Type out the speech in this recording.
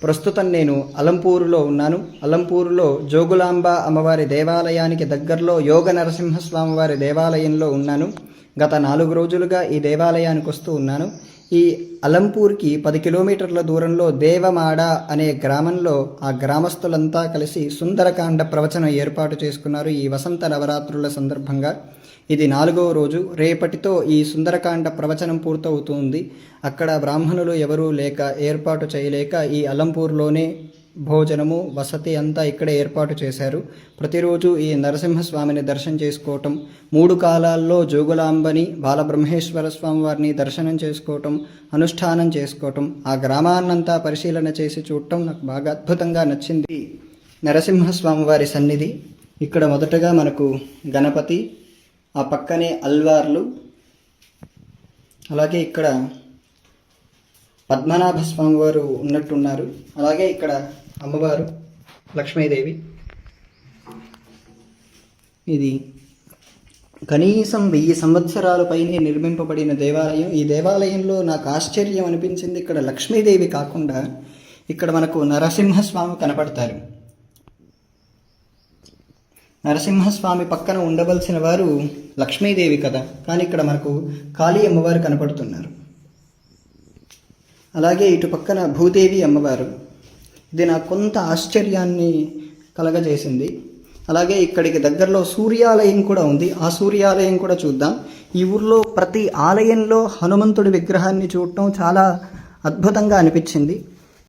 ప్రస్తుతం నేను అలంపూరులో ఉన్నాను. అలంపూరులో జోగులాంబ అమ్మవారి దేవాలయానికి దగ్గరలో యోగ నరసింహస్వామి వారి దేవాలయంలో ఉన్నాను. గత 4 రోజులుగా ఈ దేవాలయానికి వస్తూ ఉన్నాను. ఈ అలంపూర్కి 10 కిలోమీటర్ల దూరంలో దేవమాడ అనే గ్రామంలో ఆ గ్రామస్తులంతా కలిసి సుందరకాండ ప్రవచనం ఏర్పాటు చేసుకున్నారు ఈ వసంత నవరాత్రుల సందర్భంగా. ఇది 4వ రోజు. రేపటితో ఈ సుందరకాండ ప్రవచనం పూర్తవుతుంది. అక్కడ బ్రాహ్మణులు ఎవరూ లేక ఏర్పాటు చేయలేక ఈ అలంపూర్లోనే భోజనము వసతి అంతా ఇక్కడే ఏర్పాటు చేశారు. ప్రతిరోజు ఈ నరసింహస్వామిని దర్శనం చేసుకోవటం, 3 కాలాల్లో జోగులాంబని బాలబ్రహ్మేశ్వర స్వామి వారిని దర్శనం చేసుకోవటం, అనుష్ఠానం చేసుకోవటం, ఆ గ్రామాన్నంతా పరిశీలన చేసి చూడటం నాకు బాగా అద్భుతంగా నచ్చింది. నరసింహస్వామి వారి సన్నిధి ఇక్కడ మొదటగా మనకు గణపతి, ఆ పక్కనే అల్వార్లు, అలాగే ఇక్కడ పద్మనాభ స్వామి వారు ఉన్నట్టున్నారు. అలాగే ఇక్కడ అమ్మవారు లక్ష్మీదేవి. ఇది కనీసం 1000 సంవత్సరాల పైనే నిర్మింపబడిన దేవాలయం. ఈ దేవాలయంలో నాకు ఆశ్చర్యం అనిపించింది, ఇక్కడ లక్ష్మీదేవి కాకుండా ఇక్కడ మనకు నరసింహస్వామి కనపడతారు. నరసింహస్వామి పక్కన ఉండవలసిన వారు లక్ష్మీదేవి కదా, కానీ ఇక్కడ మనకు కాళీ అమ్మవారు కనపడుతున్నారు. అలాగే ఇటు పక్కన భూదేవి అమ్మవారు. ఇది నాకు కొంత ఆశ్చర్యాన్ని కలగజేసింది. అలాగే ఇక్కడికి దగ్గరలో సూర్యాలయం కూడా ఉంది. ఆ సూర్యాలయం కూడా చూద్దాం. ఈ ఊర్లో ప్రతి ఆలయంలో హనుమంతుడి విగ్రహాన్ని చూడటం చాలా అద్భుతంగా అనిపించింది.